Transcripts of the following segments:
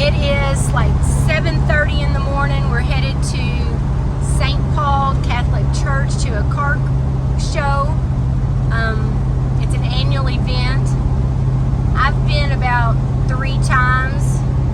It is like 7:30 in the morning. We're headed to St. Paul Catholic Church to a car show. It's an annual event. I've been about 3 times.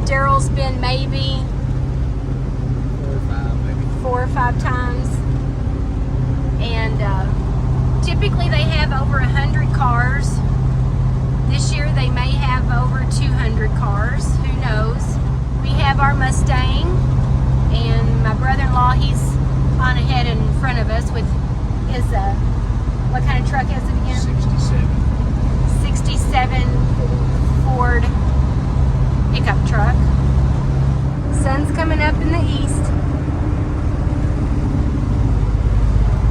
Daryl's been maybe 4 or 5 times. And typically they have over 100 cars. This year they may have over 200 cars. Who knows? We have our Mustang, and my brother-in-law, he's on ahead in front of us with his, what kind of truck is it again? 67 Ford pickup truck. Sun's coming up in the east.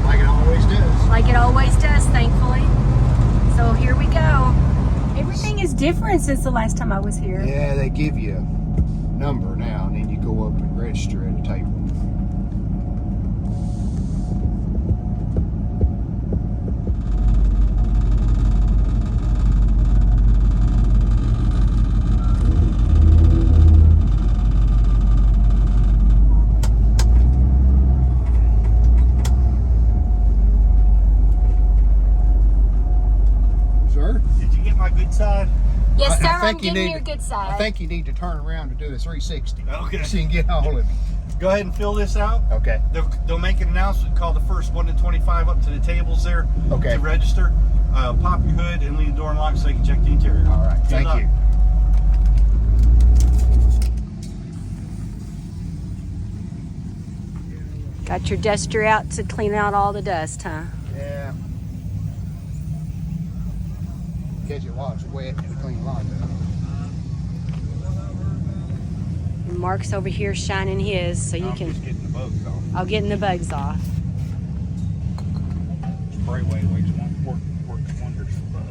Like it always does. Like it always does, thankfully. So here we go. Everything is different since the last time I was here. Yeah, they give you a number now, and then you go up and register at a table. Sir? Did you get my good side? Yes, sir, I I'm think you getting need your to- good side. I think you need to turn around to do a 360. Okay. So you can get all of it. Go ahead and fill this out. Okay. They'll make an announcement, call the first 1 to 25 up to the tables there Okay. to register. Pop your hood and leave the door unlocked so they can check the interior. All right. Good Thank luck. you. Got your duster out to clean out all the dust, huh? Yeah. Catch it while it's wet and clean lot up. And Mark's over here shining his, so you I'm can. just getting the bugs off. I'll getting the bugs off. Sprayway works wonders for bugs.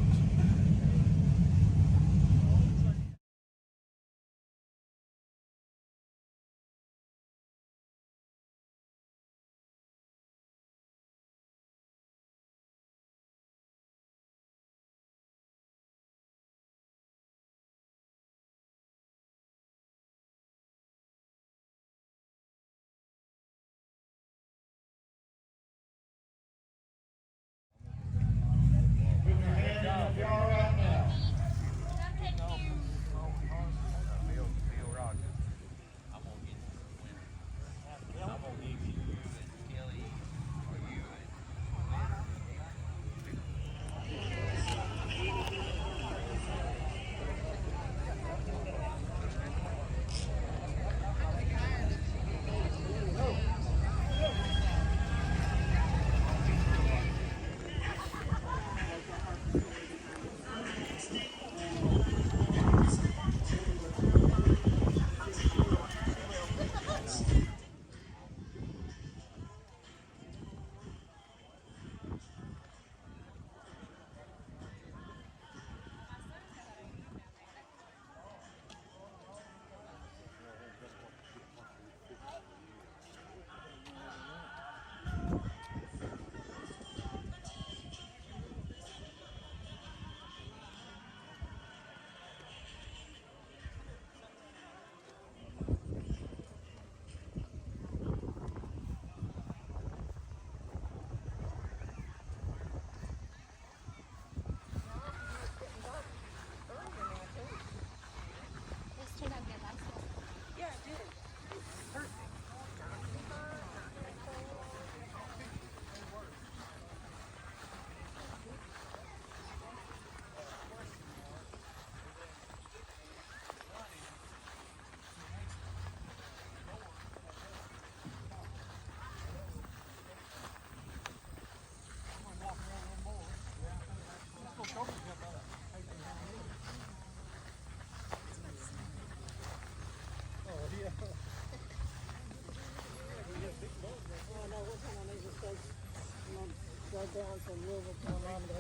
Down from Louisville to Orlando,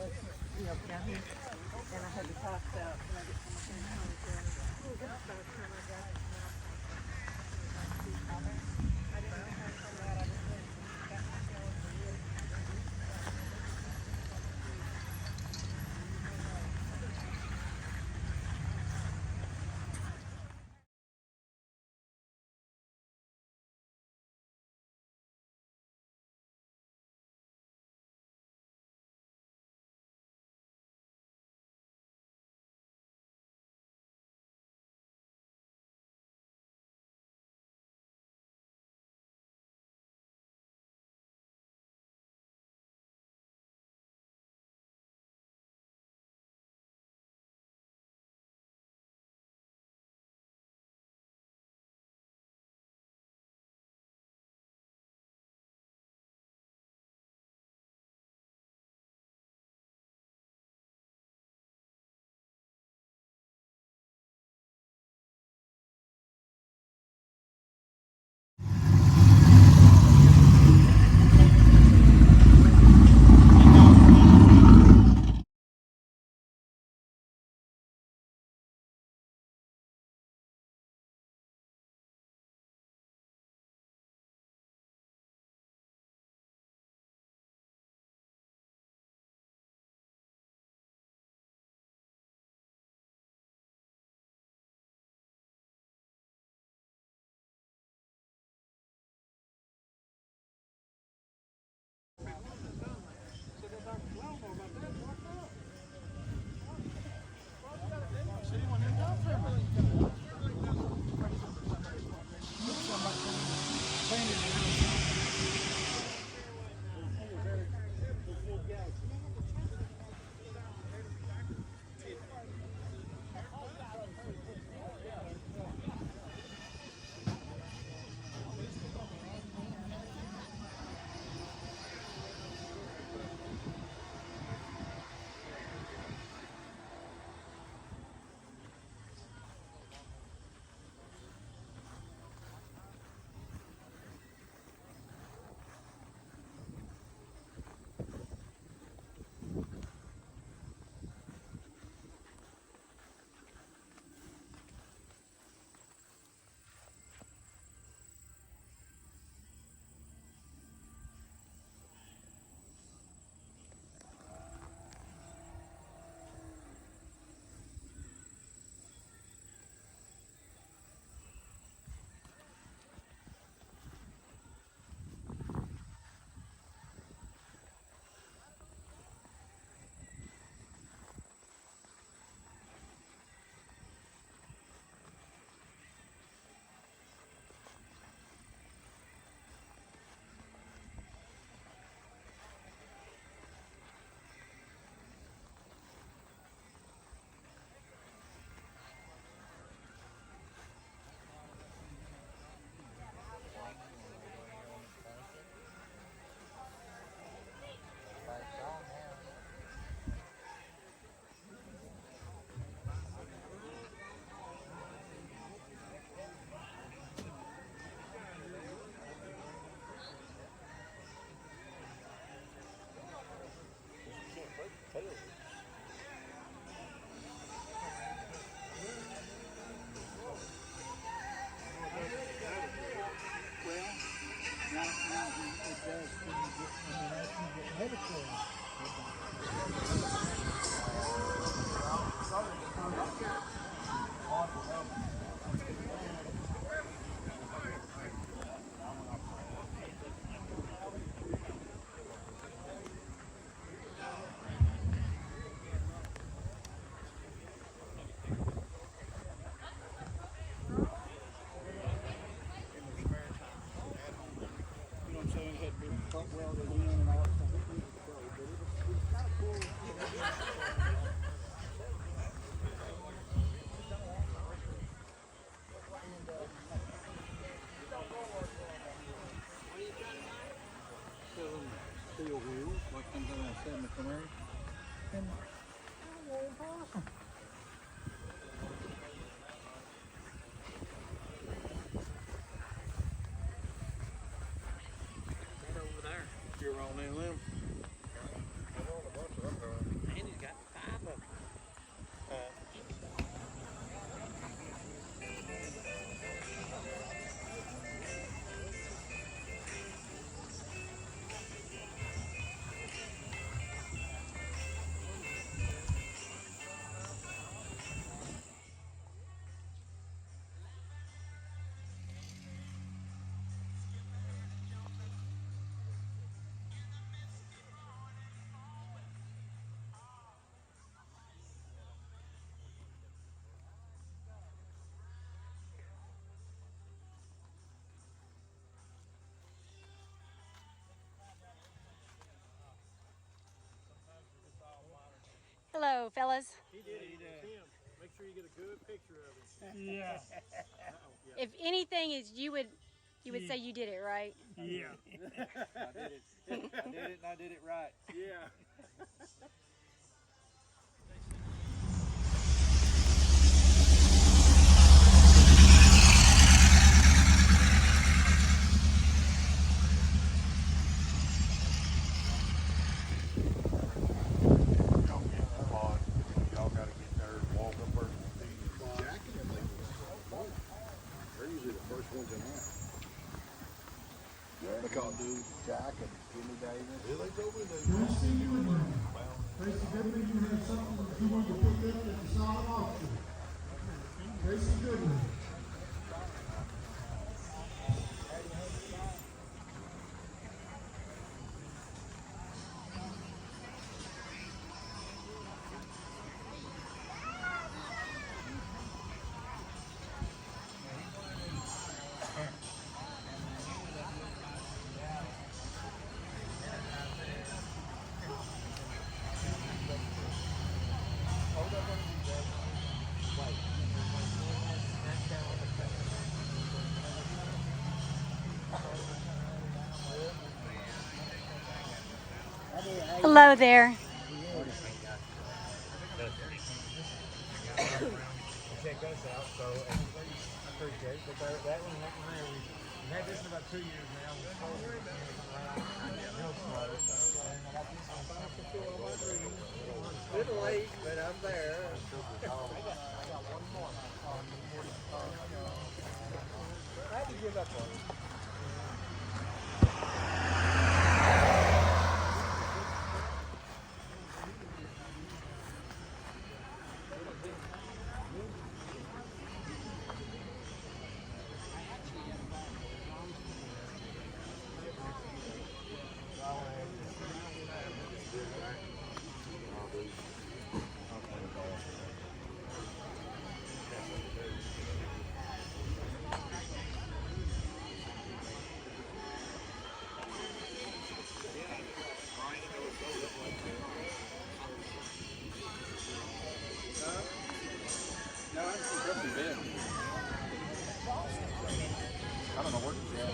down here, and I had to pass out. And I get some of the any of them? Andy's got 5 of them. Hello, fellas. He did it. Tim, make sure you get a good picture of him. Yeah. If anything is, you would say you did it right. Yeah. I did it. And I did it right. Yeah. Y'all gotta get there and walk up first and see. Jack and them, they're usually the first ones in line. Because dude, Jack and Jimmy Davis. Yeah, they told me they. Tracy Goodman, you had something that you wanted to put up at the silent auction. Tracy Goodman. Hello there. Check us out, so I appreciate it. But that one, we've had this in about 2 years now. We're slow, real slow. And I got this one. Little late, but I'm there. I got one more. I had to give up on it. No, I'm from Bend. I don't know where he's at.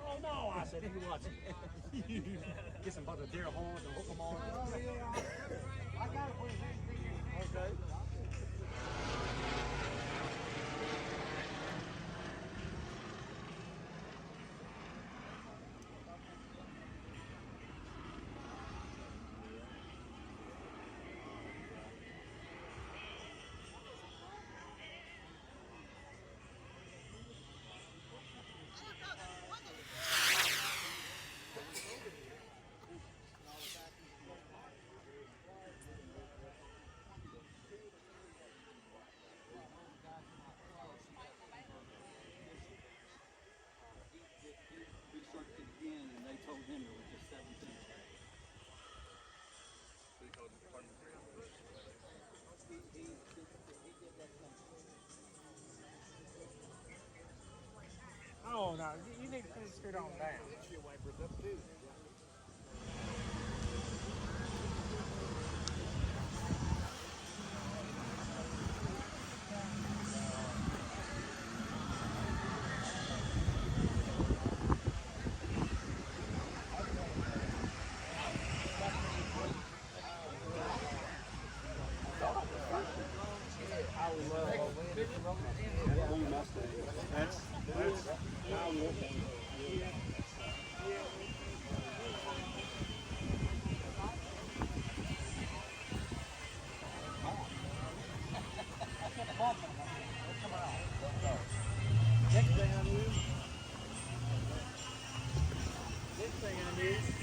Oh no, I said, you watch it. Get some bunch of deer horns and hook them on. I got it for you. Okay. No, no, you need to put it straight on down. Next thing I need.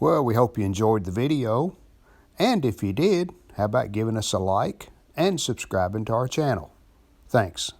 Well, we hope you enjoyed the video. And if you did, how about giving us a like and subscribing to our channel? Thanks.